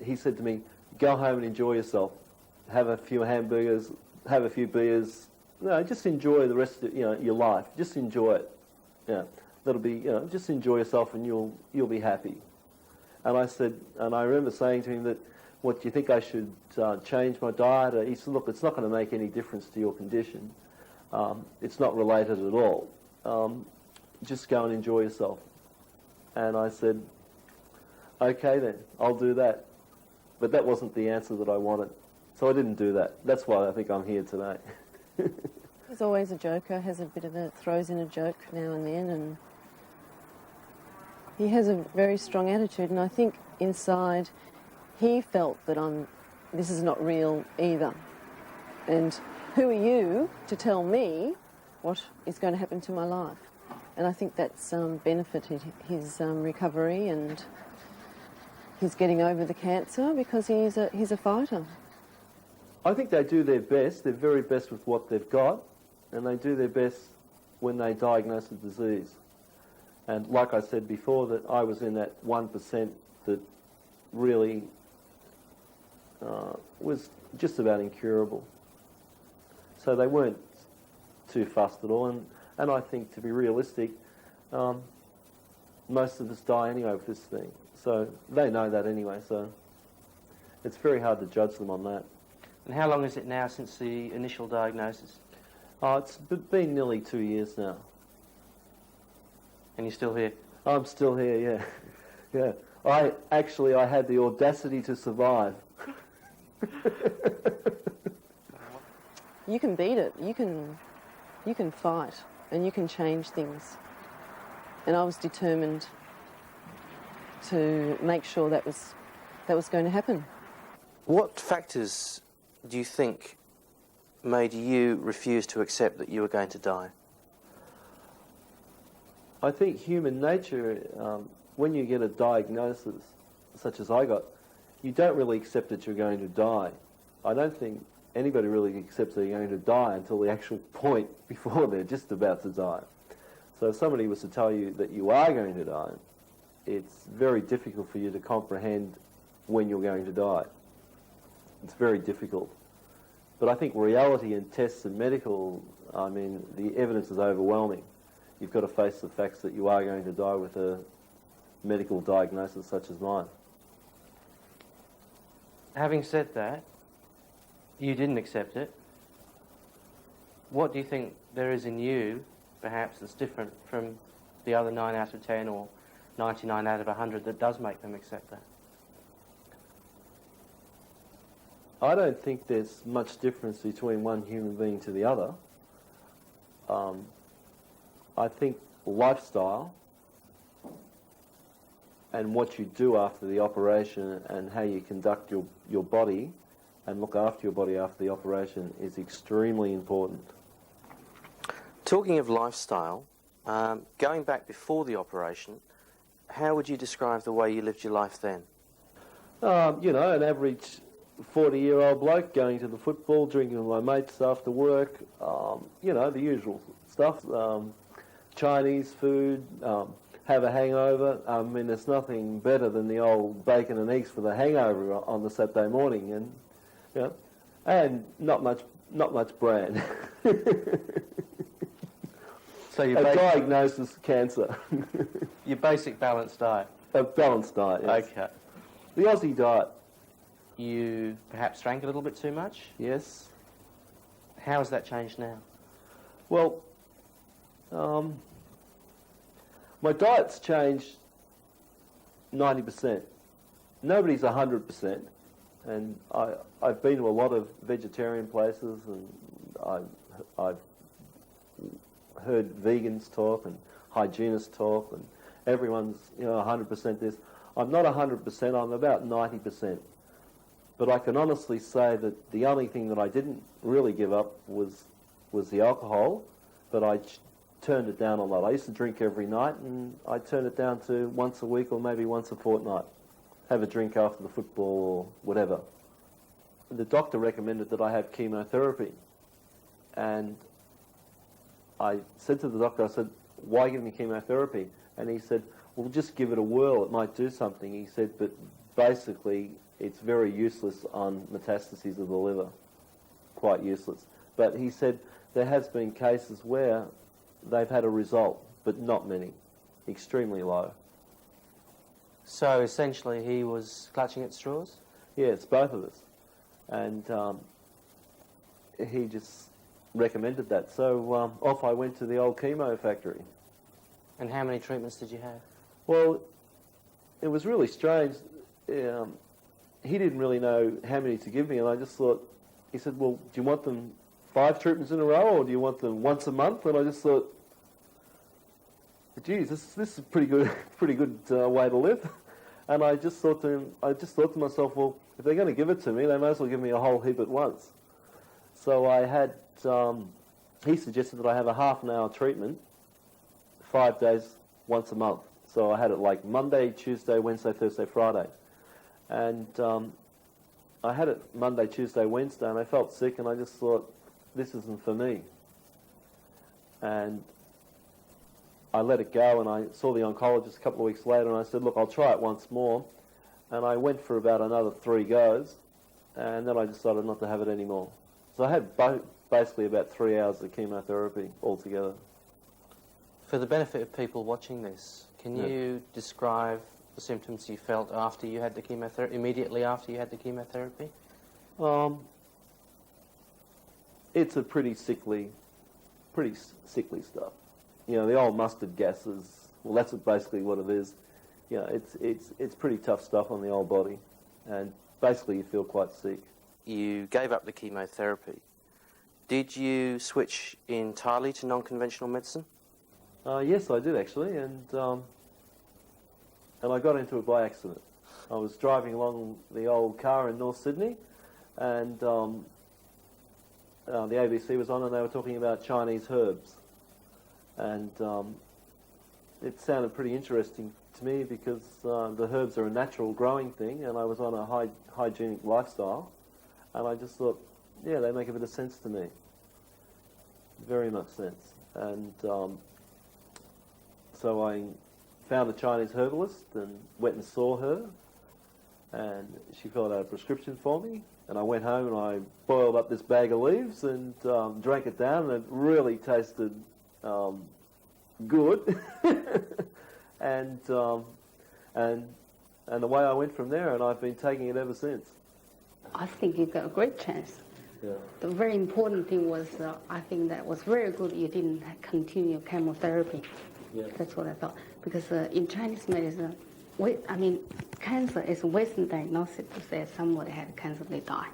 he said to me, go home and enjoy yourself. Have a few hamburgers, have a few beers. No, just enjoy the rest of your life. Just enjoy it. Yeah, that'll be just enjoy yourself and you'll be happy. And I said, and I remember saying to him that, what, do you think I should change my diet? He said, look, it's not going to make any difference to your condition. It's not related at all. Just go and enjoy yourself. And I said, okay then, I'll do that. But that wasn't the answer that I wanted. So I didn't do that. That's why I think I'm here today. He's always a joker, throws in a joke now and then, and he has a very strong attitude, and I think inside he felt that this is not real either. And who are you to tell me what is going to happen to my life? And I think that's benefited his recovery and his getting over the cancer, because he's a fighter. I think they do their best, their very best with what they've got, and they do their best when they diagnose a disease. And like I said before, that I was in that 1% that really was just about incurable. So they weren't too fussed at all, and I think, to be realistic, most of us die anyway with this thing. So they know that anyway, so it's very hard to judge them on that. And how long is it now since the initial diagnosis? It's been nearly 2 years now. And you're still here? I'm still here, yeah. Yeah. I had the audacity to survive. You can beat it. You can fight, and you can change things. And I was determined to make sure that was going to happen. What factors do you think made you refuse to accept that you were going to die? I think human nature, when you get a diagnosis, such as I got, you don't really accept that you're going to die. I don't think anybody really accepts they're going to die until the actual point before they're just about to die. So if somebody was to tell you that you are going to die, it's very difficult for you to comprehend when you're going to die. It's very difficult. But I think reality and tests and medical, I mean, the evidence is overwhelming. You've got to face the facts that you are going to die with a medical diagnosis such as mine. Having said that, you didn't accept it. What do you think there is in you, perhaps, that's different from the other 9 out of 10 or 99 out of 100 that does make them accept that? I don't think there's much difference between one human being to the other. I think lifestyle and what you do after the operation and how you conduct your body and look after your body after the operation is extremely important. Talking of lifestyle, going back before the operation, how would you describe the way you lived your life then? An average 40-year-old bloke going to the football, drinking with my mates after work, the usual stuff. Chinese food, have a hangover. I mean, there's nothing better than the old bacon and eggs for the hangover on the Saturday morning, and not much bran. So a diagnosis cancer. Your basic balanced diet. A balanced diet, yes. Okay. The Aussie diet. You perhaps drank a little bit too much? Yes. How has that changed now? Well, my diet's changed 90%. Nobody's 100%. And I've been to a lot of vegetarian places, and I've heard vegans talk and hygienists talk, and everyone's 100% this. I'm not 100%. I'm about 90%. But I can honestly say that the only thing that I didn't really give up was the alcohol, but I turned it down a lot. I used to drink every night, and I turned it down to once a week or maybe once a fortnight. Have a drink after the football or whatever. The doctor recommended that I have chemotherapy. And I said to the doctor, I said, why give me chemotherapy? And he said, well, just give it a whirl, it might do something. He said, but basically it's very useless on metastases of the liver, quite useless. But he said there has been cases where they've had a result, but not many, extremely low. So essentially he was clutching at straws? Yes, both of us. And he just recommended that. So off I went to the old chemo factory. And how many treatments did you have? Well, it was really strange. He didn't really know how many to give me, and I just thought, he said, well, do you want them 5 treatments in a row, or do you want them once a month? And I just thought, geez, this is a pretty good way to live. And I just thought to myself, well, if they're going to give it to me, they might as well give me a whole heap at once. So I had, he suggested that I have a half an hour treatment, 5 days, once a month. So I had it like Monday, Tuesday, Wednesday, Thursday, Friday. And I had it Monday, Tuesday, Wednesday, and I felt sick, and I just thought, this isn't for me. And I let it go, and I saw the oncologist a couple of weeks later, and I said, look, I'll try it once more. And I went for about another 3 goes, and then I decided not to have it anymore. So I had basically about 3 hours of chemotherapy altogether. For the benefit of people watching this, can you describe the symptoms you felt after you had the chemotherapy, immediately after you had the chemotherapy? It's a pretty sickly stuff. You know, the old mustard gases, well, that's basically what it is. You know, it's pretty tough stuff on the old body, and basically you feel quite sick. You gave up the chemotherapy. Did you switch entirely to non-conventional medicine? Yes, I did actually, and I got into it by accident. I was driving along the old car in North Sydney, and the ABC was on, and they were talking about Chinese herbs. And it sounded pretty interesting to me because the herbs are a natural growing thing, and I was on a hygienic lifestyle, and I just thought, yeah, they make a bit of sense to me. Very much sense. And so I found a Chinese herbalist and went and saw her, and she filled out a prescription for me, and I went home and I boiled up this bag of leaves and drank it down, and it really tasted good. and the way I went from there, and I've been taking it ever since. I think you got a great chance. Yeah. The very important thing was, I think that was very good you didn't continue chemotherapy. Yeah. That's what I thought. Because in Chinese medicine, cancer is a Western diagnosis to say somebody had cancer, they die.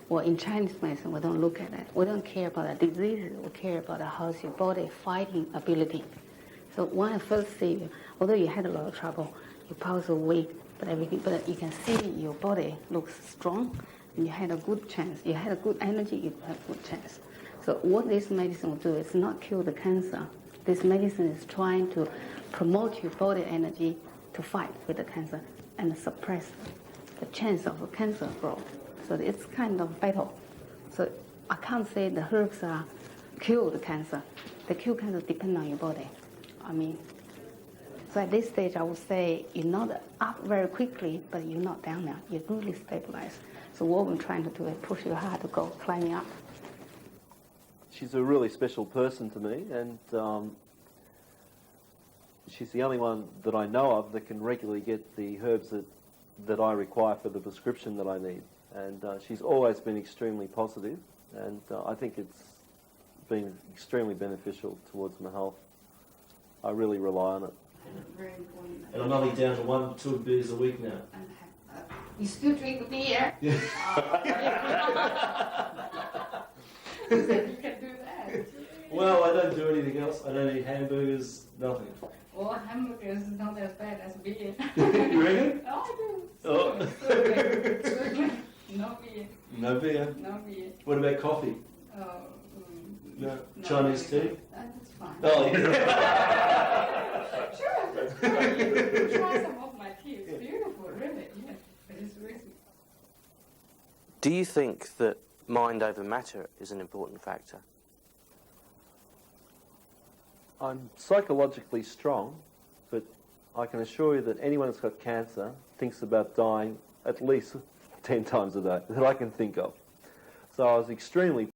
Well, in Chinese medicine, we don't look at that. We don't care about the disease. We care about how's your body fighting ability. So when I first see you, although you had a lot of trouble, your pulse was weak, but you can see your body looks strong, and you had a good chance. You had a good energy, you had a good chance. So what this medicine will do is not cure the cancer. This medicine is trying to promote your body energy to fight with the cancer and suppress the chance of a cancer growth. So it's kind of battle. So I can't say the herbs are cure the cancer. The cure cancer depend on your body. I mean, so at this stage I would say you're not up very quickly, but you're not down now. You're really stabilized. So what we're trying to do is push you hard to go climbing up. She's a really special person to me, and she's the only one that I know of that can regularly get the herbs that I require for the prescription that I need. And she's always been extremely positive, and I think it's been extremely beneficial towards my health. I really rely on it. Very important. And I'm only down to 1-2 beers a week now. You still drink beer? Yeah. You can do that. Well, I don't do anything else. I don't eat hamburgers, nothing. Well, hamburgers is not as bad as beer. You reckon? Oh, I do. Oh. No beer. No beer. No beer. What about coffee? Oh, No. Chinese tea? That's fine. Oh, yeah. Sure, that's fine. You try some of my tea. It's beautiful, really. Yeah, but it's risky. Do you think that mind over matter is an important factor? I'm psychologically strong, but I can assure you that anyone that's got cancer thinks about dying at least 10 times a day that I can think of. So I was extremely